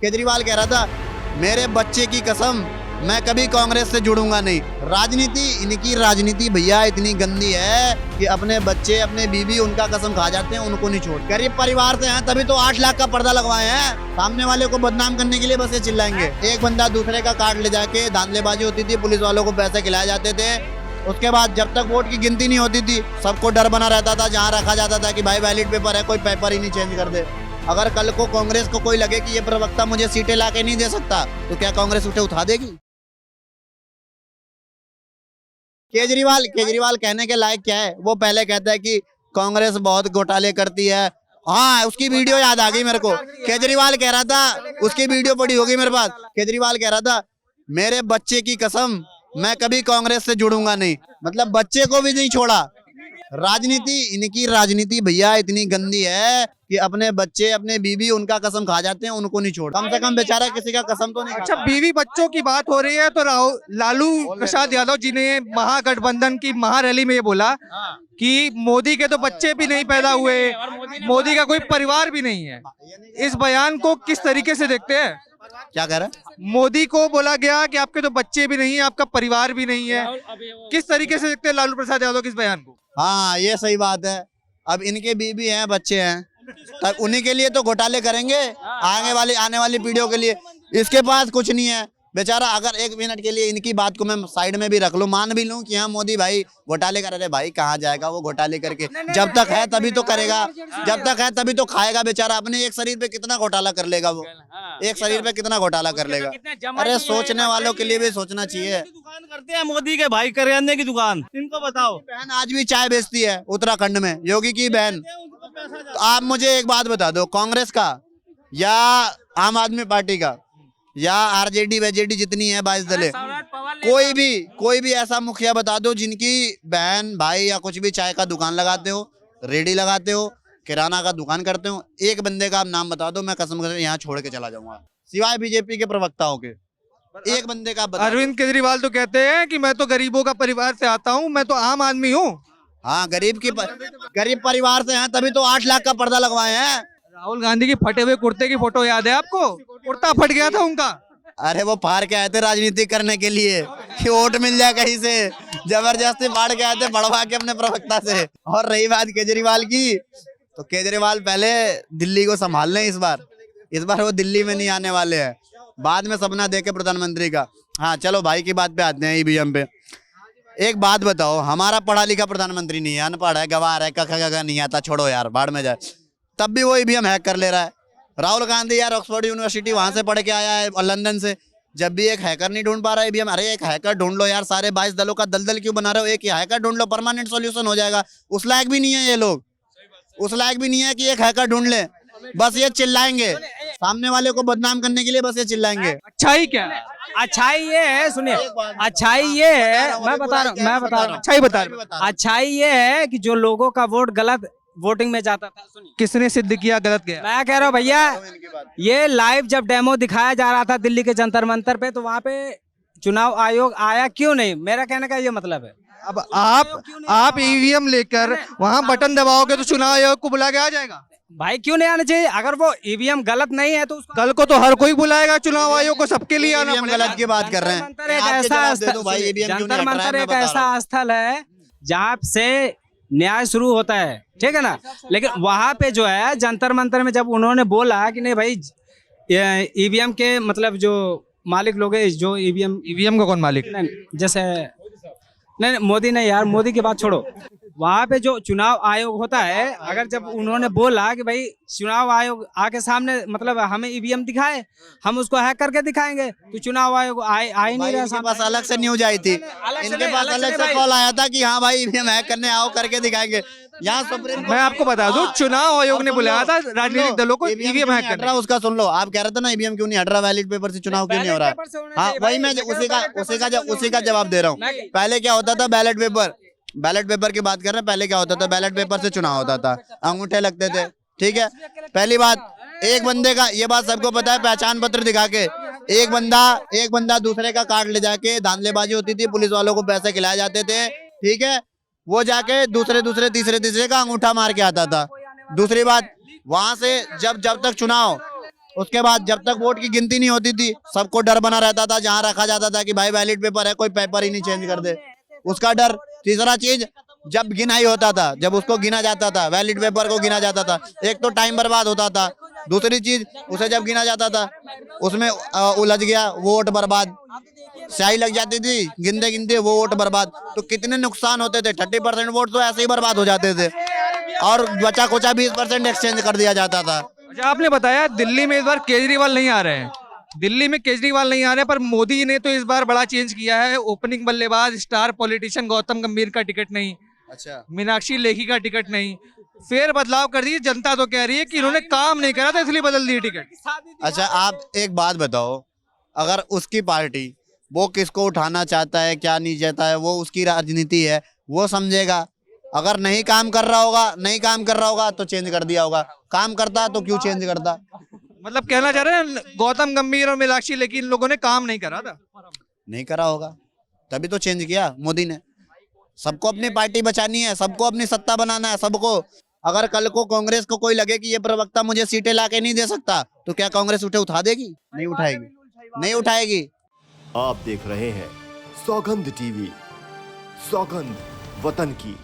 केजरीवाल कह रहा था मेरे बच्चे की कसम मैं कभी कांग्रेस से जुड़ूंगा नहीं। राजनीति, इनकी राजनीति भैया इतनी गंदी है कि अपने बच्चे, अपने बीवी उनका कसम खा जाते हैं, उनको नहीं छोड़। गरीब परिवार से हैं तभी तो 8 लाख का पर्दा लगवाए हैं। सामने वाले को बदनाम करने के लिए बस ये चिल्लाएंगे। एक बंदा दूसरे का कार्ड ले जाके धांधलेबाजी होती थी, पुलिस वालों को पैसे खिलाए जाते थे। उसके बाद जब तक वोट की गिनती नहीं होती थी सबको डर बना रहता था, जहाँ रखा जाता था कि भाई बैलेट पेपर है, कोई पेपर ही नहीं चेंज कर दे। अगर कल को कांग्रेस को कोई लगे कि ये प्रवक्ता मुझे सीटें लाके नहीं दे सकता तो क्या कांग्रेस उठे उठा देगी? केजरीवाल कहने के लायक क्या है? वो पहले कहता है कि कांग्रेस बहुत घोटाले करती है। हाँ, उसकी वीडियो याद आ गई मेरे को। केजरीवाल कह रहा था, उसकी वीडियो पड़ी होगी मेरे पास। केजरीवाल कह रहा था मेरे बच्चे की कसम मैं कभी कांग्रेस से जुड़ूंगा नहीं। मतलब बच्चे को भी नहीं छोड़ा। राजनीति, इनकी राजनीति भैया इतनी गंदी है कि अपने बच्चे, अपने बीवी उनका कसम खा जाते हैं, उनको नहीं छोड़। कम से कम बेचारा किसी का कसम तो नहीं। अच्छा, बीवी बच्चों की बात हो रही है तो लालू प्रसाद यादव जी ने महागठबंधन की महारैली में ये बोला कि मोदी के तो बच्चे भी नहीं पैदा हुए, मोदी का कोई परिवार भी नहीं है। इस बयान को किस तरीके से देखते हैं? क्या कह रहा है? मोदी को बोला गया कि आपके तो बच्चे भी नहीं है, आपका परिवार भी नहीं है। किस तरीके से देखते हैं लालू प्रसाद यादव के इस बयान को? हाँ, ये सही बात है। अब इनके बीवी हैं, बच्चे हैं, तब उन्हीं के लिए तो घोटाले करेंगे आने वाली पीढ़ियों के लिए। इसके पास कुछ नहीं है बेचारा। अगर 1 मिनट के लिए इनकी बात को मैं साइड में भी रख लूं, मान भी लूं कि हाँ मोदी भाई घोटाले कर रहे, भाई कहाँ जाएगा वो घोटाले करके? जब तक है तभी तो करेगा, जब तक है तभी तो खाएगा बेचारा। अपने एक शरीर पे कितना घोटाला कर लेगा वो? एक शरीर पे कितना घोटाला कर लेगा? अरे सोचने वालों के लिए भी सोचना चाहिए। दुकान करते हैं मोदी के भाई, करियाने की दुकान, इनको बताओ। बहन आज भी चाय बेचती है उत्तराखंड में, योगी की बहन। तो आप मुझे एक बात बता दो, कांग्रेस का या आम आदमी पार्टी का या आरजेडी वेजेडी जितनी है 22 दलें, कोई भी ऐसा मुखिया बता दो जिनकी बहन भाई या कुछ भी चाय का दुकान लगाते हो, रेडी लगाते हो, किराना का दुकान करते हो। एक बंदे का आप नाम बता दो, मैं कसम से यहाँ छोड़ के चला जाऊंगा, सिवाय बीजेपी के प्रवक्ताओं के। एक बंदे का बता। अरविंद केजरीवाल तो कहते हैं कि मैं तो गरीबों का परिवार से आता हूँ, मैं तो आम आदमी हूँ। हाँ, गरीब परिवार से हैं तभी तो 8 लाख का पर्दा लगवाए हैं। राहुल गांधी की फटे हुए कुर्ते की फोटो याद है आपको? कुर्ता फट गया था उनका। अरे वो फाड़ के आए थे राजनीति करने के लिए कि वोट मिल जाए कहीं से, जबरदस्ती फाड़ के आए थे बढ़वा के अपने प्रवक्ता से। और रही बात केजरीवाल की, तो केजरीवाल पहले दिल्ली को संभाल लें। इस बार वो दिल्ली में नहीं आने वाले हैं, बाद में सपना देखे प्रधानमंत्री का। हाँ चलो भाई की बात पे आते हैं, ईवीएम पे। एक बात बताओ, हमारा पढ़ा लिखा प्रधानमंत्री नहीं है, अनपढ़ है, गवार है, कखा नहीं आता, छोड़ो यार, बाढ़ में जाए, तब भी वो ईवीएम हैक कर ले रहा है। राहुल गांधी यार ऑक्सफोर्ड यूनिवर्सिटी वहां से पढ़ के आया है और लंदन से, जब भी एक हैकर नहीं ढूंढ पा रहा है ईवीएम। अरे एक हैकर ढूंढ लो यार, सारे 22 दलों का दलदल क्यों बना रहे हो? एक ही हैकर ढूंढ लो, परमानेंट सॉल्यूशन हो जाएगा। उस लायक भी नहीं है ये लोग, उस लायक भी नहीं है कि एक हैकर ढूंढ ले। बस ये चिल्लाएंगे, सामने वाले को बदनाम करने के लिए बस ये चिल्लाएंगे। अच्छाई क्या? अच्छाई ये है, सुनिए, अच्छाई ये है, मैं बता रहा हूँ, अच्छाई बता रहे। अच्छाई ये है कि जो लोगों का वोट गलत वोटिंग में जाता था, सुनिए, किसने सिद्ध किया गलत गया? मैं कह रहा हूँ भैया, ये लाइव जब डेमो दिखाया जा रहा था दिल्ली के जंतर मंतर पे, तो वहाँ पे चुनाव आयोग आया क्यों नहीं? मेरा कहने का ये मतलब है। अब आप ईवीएम लेकर वहाँ बटन दबाओगे तो चुनाव आयोग को बुला के आ जाएगा? भाई क्यों नहीं आना चाहिए? अगर वो ईवीएम गलत नहीं है तो उसको कल को तो हर कोई बुलाएगा चुनाव आयोग को, सबके लिए आना ईवीएम पड़ेगा। गलत की बात कर रहे हैं। जंतर एक ऐसा जंतर मंतर एक ऐसा स्थल है जहाँ से न्याय शुरू होता है, ठीक है ना? लेकिन वहां पे जो है जंतर मंतर में जब उन्होंने बोला कि नहीं भाई ईवीएम के मतलब जो मालिक लोग हैं, जो ईवीएम का कौन मालिक? जैसे नहीं मोदी नहीं यार, मोदी की बात छोड़ो, वहां पे जो चुनाव आयोग होता है, अगर जब उन्होंने बोला कि भाई चुनाव आयोग आके सामने मतलब हमें ईवीएम दिखाए, हम उसको हैक करके दिखाएंगे, तो चुनाव आयोग आ ही नहीं रहा। इनके पास अलग से न्यूज आई थी, इनके पास अलग से कॉल आया था कि हाँ भाई ईवीएम हैक करने आओ, करके दिखाएंगे। यहाँ सुप्रीम, मैं आपको बता दूं, चुनाव आयोग ने बुलाया था राजनीतिक दलों को ईवीएम हैक करने। उसका सुन लो, आप कह रहे थे ना ईवीएम क्यों नहीं हट रहा, बैलेट पेपर से चुनाव क्यों नहीं हो रहा? हाँ वही मैं उसी का जवाब दे रहा हूँ। पहले क्या होता था, बैलेट पेपर की बात कर रहे हैं, पहले क्या होता था, बैलेट पेपर से चुनाव होता था, अंगूठे लगते थे, ठीक है। पहली बात, एक बंदे का, ये बात सबको पता है, पहचान पत्र दिखा के एक बंदा दूसरे का कार्ड ले जाके धांधलेबाजी होती थी, पुलिस वालों को पैसे खिलाए जाते थे, ठीक है। वो जाके दूसरे तीसरे का अंगूठा मार के आता था। दूसरी बात, वहां से जब तक उसके बाद जब तक वोट की गिनती नहीं होती थी सबको डर बना रहता था, जहां रखा जाता था कि भाई बैलेट पेपर है, कोई पेपर ही नहीं चेंज कर दे, उसका डर। तीसरा चीज, जब गिनाई होता था, जब उसको गिना जाता था, बैलेट पेपर को गिना जाता था, एक तो टाइम बर्बाद होता था, दूसरी चीज उसे जब गिना जाता था उसमें उलझ गया, वोट बर्बाद, स्याही लग जाती थी, गिनते गिनते वो वोट बर्बाद। तो कितने नुकसान होते थे, 30% वोट तो ऐसे ही बर्बाद हो जाते थे, और बचा कुचा 20% एक्सचेंज कर दिया जाता था। अच्छा, आपने बताया दिल्ली में इस बार केजरीवाल नहीं आ रहे हैं, दिल्ली में केजरीवाल नहीं आ रहे, पर मोदी ने तो इस बार बड़ा चेंज किया है। ओपनिंग बल्लेबाज स्टार पॉलिटिशियन गौतम गंभीर का टिकट नहीं, अच्छा, मीनाक्षी लेखी का टिकट नहीं, फिर बदलाव कर दिए। जनता तो कह रही है कि इन्होंने काम नहीं करा था इसलिए बदल दिए टिकट। अच्छा आप एक बात बताओ, अगर उसकी पार्टी वो किसको उठाना चाहता है, क्या नहीं चाहता है, वो उसकी राजनीति है, वो समझेगा। अगर नहीं काम कर रहा होगा, नहीं काम कर रहा होगा तो चेंज कर दिया होगा, काम करता तो क्यों चेंज करता। मतलब कहना चाह रहे हैं गौतम गंभीर और मीनाक्षी लेखी इन लोगों ने काम नहीं करा था। नहीं करा होगा तभी तो चेंज किया मोदी ने। सबको अपनी पार्टी बचानी है, सबको अपनी सत्ता बनाना है, सबको। अगर कल को कांग्रेस को कोई लगे कि ये प्रवक्ता मुझे सीटें लाके नहीं दे सकता, तो क्या कांग्रेस उठा देगी? नहीं उठाएगी, नहीं उठाएगी। आप देख रहे हैं सौगंध टीवी, सौगंध वतन की।